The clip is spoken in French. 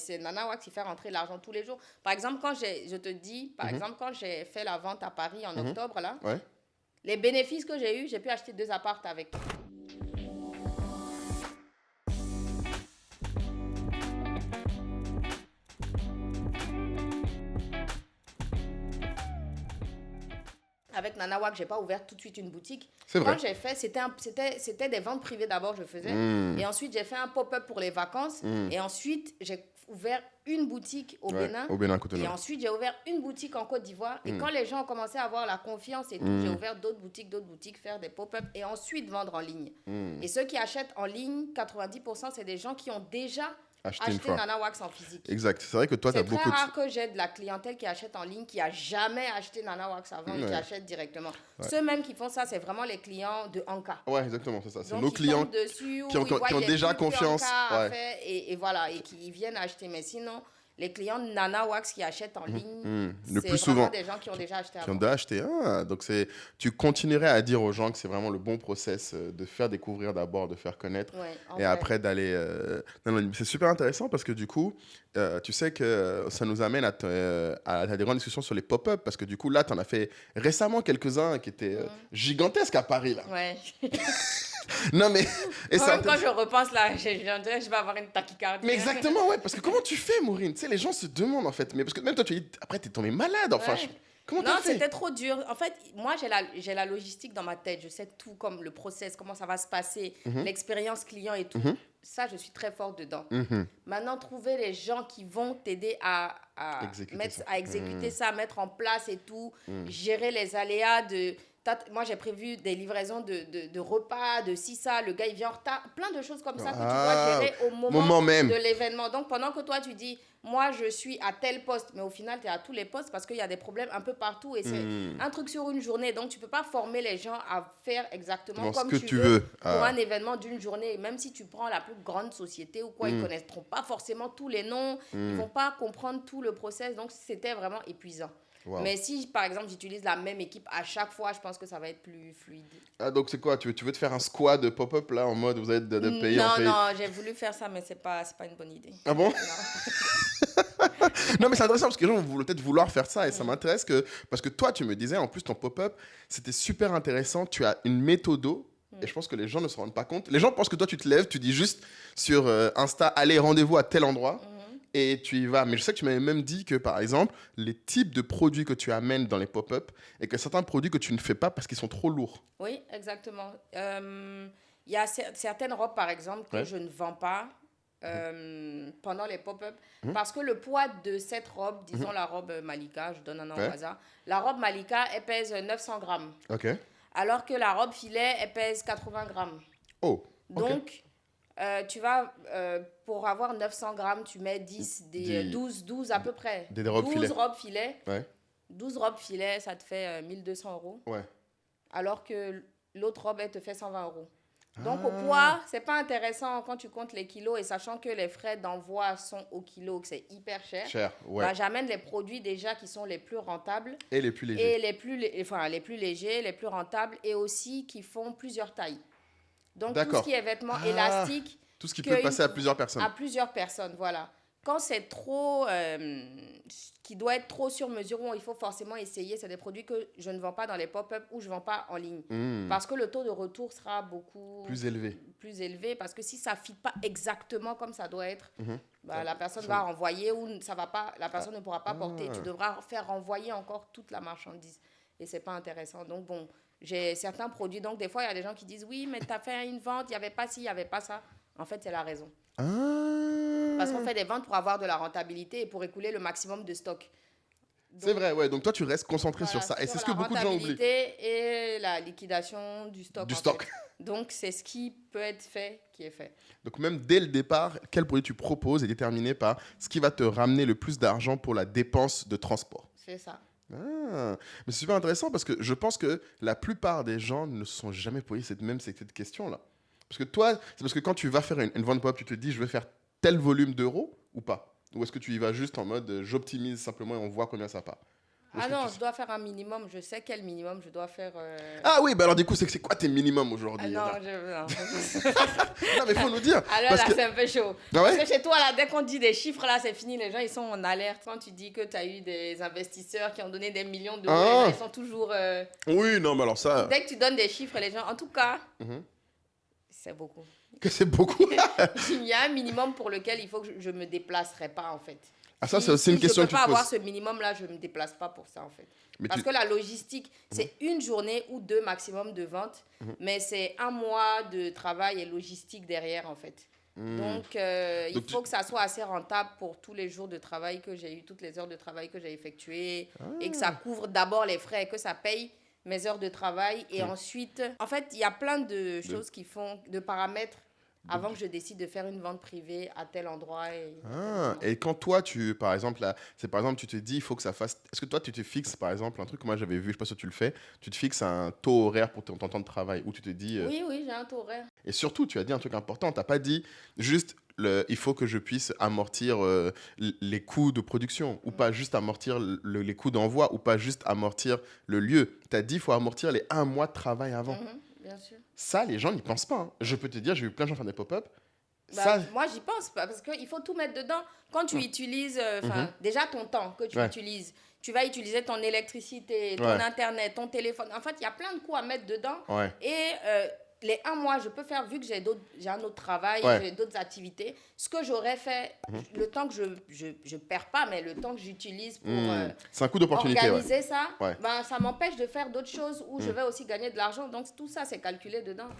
c'est Nana Wax qui fait rentrer l'argent tous les jours. Par exemple, je te dis, par exemple, quand j'ai fait la vente à Paris en octobre, là, Ouais. les bénéfices que j'ai eus, j'ai pu acheter 2 apparts avec. Avec Nana Wax, j'ai pas ouvert tout de suite une boutique. C'est vrai. Quand j'ai fait, c'était des ventes privées d'abord, je faisais. Et ensuite, j'ai fait un pop-up pour les vacances. Et ensuite, j'ai ouvert une boutique au Bénin. Au Bénin, Cotonou. Et ensuite, j'ai ouvert une boutique en Côte d'Ivoire. Et quand les gens ont commencé à avoir la confiance et tout, j'ai ouvert d'autres boutiques, faire des pop-up et ensuite vendre en ligne. Et ceux qui achètent en ligne, 90%, c'est des gens qui ont déjà acheté Nana Wax en physique. Exact. C'est vrai que toi, tu as beaucoup C'est très rare que j'ai de la clientèle qui achète en ligne, qui a jamais acheté Nana Wax avant et qui achète directement. Ceux même qui font ça, c'est vraiment les clients de Anka. Ouais, exactement, c'est ça. C'est Donc, nos clients dessus, qui ont déjà confiance. Et voilà, et qui viennent acheter. Mais sinon, les clients de Nana Wax qui achètent en ligne, Le c'est plus vraiment souvent des gens qui ont déjà acheté qui ont avant. déjà acheté. Ah, donc tu continuerais à dire aux gens que c'est vraiment le bon process de faire découvrir d'abord, de faire connaître et après d'aller. Non, c'est super intéressant parce que du coup, tu sais que ça nous amène à des grandes discussions sur les pop-up parce que du coup, là, tu en as fait récemment quelques-uns qui étaient gigantesques à Paris. Là. Ouais. Non, mais. Et Même quand je repense là, je vais avoir une tachycardie. Mais exactement, ouais. Parce que comment tu fais, Maureen? Tu sais, les gens se demandent en fait. Mais parce que même toi, tu dis, après, t'es tombé malade. Enfin, Ouais. comment Non, t'as fait? c'était trop dur. En fait, moi, j'ai la logistique dans ma tête. Je sais tout, comme le process, comment ça va se passer, l'expérience client et tout. Ça, je suis très forte dedans. Maintenant, trouver les gens qui vont t'aider à exécuter ça, mettre en place et tout, gérer les aléas de... Moi, j'ai prévu des livraisons de repas, de ci, ça. Le gars, il vient en retard. Plein de choses comme ça que tu dois gérer au moment même de l'événement. Donc, pendant que toi, tu dis, moi, je suis à tel poste, mais au final, tu es à tous les postes parce qu'il y a des problèmes un peu partout et c'est un truc sur une journée. Donc, tu ne peux pas former les gens à faire exactement comme tu veux pour un événement d'une journée. Même si tu prends la plus grande société ou quoi, ils ne connaîtront pas forcément tous les noms. Ils ne vont pas comprendre tout le process. Donc, c'était vraiment épuisant. Wow. Mais si, par exemple, j'utilise la même équipe à chaque fois, je pense que ça va être plus fluide. Ah, donc c'est quoi? Tu veux te faire un squad pop-up là, en mode vous êtes de pays en pays? Non, j'ai voulu faire ça, mais c'est pas une bonne idée. Ah bon? Non, mais c'est intéressant parce que les gens vont peut-être vouloir faire ça et ça m'intéresse parce que toi, tu me disais, en plus, ton pop-up, c'était super intéressant. Tu as une méthodo. Et je pense que les gens ne se rendent pas compte. Les gens pensent que toi, tu te lèves, tu dis juste sur Insta, allez, rendez-vous à tel endroit. Et tu y vas. Mais je sais que tu m'avais même dit que, par exemple, les types de produits que tu amènes dans les pop-up et que certains produits que tu ne fais pas parce qu'ils sont trop lourds. Oui, exactement. Il y a certaines robes, par exemple, que je ne vends pas pendant les pop-up parce que le poids de cette robe, disons la robe Malika, je donne un nom au hasard, la robe Malika, elle pèse 900 grammes. OK. Alors que la robe filet, elle pèse 80 grammes. Oh, donc, tu vas, pour avoir 900 grammes, tu mets 12 à peu près. Des robes 12 robes filets. Ouais. 12 robes filets, ça te fait 1200 €. Ouais. Alors que l'autre robe, elle te fait 120 €. Donc, au poids, c'est pas intéressant quand tu comptes les kilos et sachant que les frais d'envoi sont au kilo, que c'est hyper cher. Ouais. Bah, j'amène les produits déjà qui sont les plus rentables. Et les plus légers. Et les plus légers, les plus rentables et aussi qui font plusieurs tailles. Donc, tout ce qui est vêtements élastiques. Tout ce qui peut passer à plusieurs personnes. À plusieurs personnes, voilà. Quand c'est trop, qui doit être trop sur mesure, où il faut forcément essayer, c'est des produits que je ne vends pas dans les pop-up ou je ne vends pas en ligne. Parce que le taux de retour sera beaucoup plus élevé. Parce que si ça ne fit pas exactement comme ça doit être, bah, la personne va renvoyer ou ça va pas, la personne ne pourra pas porter. Tu devras faire renvoyer encore toute la marchandise. Et ce n'est pas intéressant. Donc, bon, j'ai certains produits. Donc, des fois, il y a des gens qui disent, oui, mais tu as fait une vente, il n'y avait pas ci, il n'y avait pas ça. En fait, c'est la raison. Parce qu'on fait des ventes pour avoir de la rentabilité et pour écouler le maximum de stock. C'est vrai, ouais. Donc toi, tu restes concentré sur ça. Et c'est ce que beaucoup de gens oublient. La rentabilité et la liquidation du stock. Fait. Donc, c'est ce qui peut être fait qui est fait. Donc même dès le départ, quel produit tu proposes est déterminé par ce qui va te ramener le plus d'argent pour la dépense de transport. C'est ça. Mais c'est super intéressant parce que je pense que la plupart des gens ne se sont jamais posé cette question-là. Parce que toi, c'est parce que quand tu vas faire une vente pop, tu te dis, je vais faire tel volume d'euros ou pas? Ou est-ce que tu y vas juste en mode, j'optimise simplement et on voit combien ça part? Ah non, je dois faire un minimum. Je sais quel minimum je dois faire. Ah oui, bah alors du coup, c'est quoi tes minimums aujourd'hui? Non, non, mais il faut nous dire. Alors là, c'est un peu chaud. Ah ouais? Parce que chez toi, là, dès qu'on dit des chiffres, là, c'est fini. Les gens, ils sont en alerte. Quand tu dis que tu as eu des investisseurs qui ont donné des millions d'euros, les gens, ils sont toujours... Oui, non, mais alors ça... Dès que tu donnes des chiffres, les gens... En tout cas, c'est beaucoup. Que c'est beaucoup. Il y a un minimum pour lequel il faut que je ne me déplacerai pas, en fait. Ah, ça, c'est aussi une question que tu te poses. Je ne peux pas avoir ce minimum-là, je ne me déplace pas pour ça, en fait. Parce que la logistique, c'est une journée ou 2 maximum de vente, mais c'est 1 mois de travail et logistique derrière, en fait. Donc, il faut que ça soit assez rentable pour tous les jours de travail que j'ai eu, toutes les heures de travail que j'ai effectuées, et que ça couvre d'abord les frais, que ça paye mes heures de travail. Et ensuite, en fait, il y a plein de choses qui font, de paramètres, avant que je décide de faire une vente privée à tel endroit. Et quand toi, par exemple, tu te dis, il faut que ça fasse... Est-ce que toi, tu te fixes, par exemple, un truc que moi j'avais vu, je ne sais pas si tu le fais, tu te fixes un taux horaire pour ton temps de travail, où tu te dis... Oui, j'ai un taux horaire. Et surtout, tu as dit un truc important, tu n'as pas dit juste, il faut que je puisse amortir les coûts de production, ou pas juste amortir les coûts d'envoi, ou pas juste amortir le lieu. Tu as dit, il faut amortir les 1 mois de travail avant. Bien sûr. Ça, les gens n'y pensent pas. Hein. Je peux te dire, j'ai vu plein de gens faire des pop-up. Moi, j'y pense pas parce qu'il faut tout mettre dedans. Quand tu utilises, déjà ton temps que tu utilises, tu vas utiliser ton électricité, ton Internet, ton téléphone. En fait, il y a plein de coûts à mettre dedans. Et les 1 mois, je peux faire, vu que j'ai un autre travail, j'ai d'autres activités, ce que j'aurais fait, le temps que je perds pas, mais le temps que j'utilise pour c'est un coût d'opportunité, organiser ça, ça m'empêche de faire d'autres choses où je vais aussi gagner de l'argent. Donc, tout ça, c'est calculé dedans.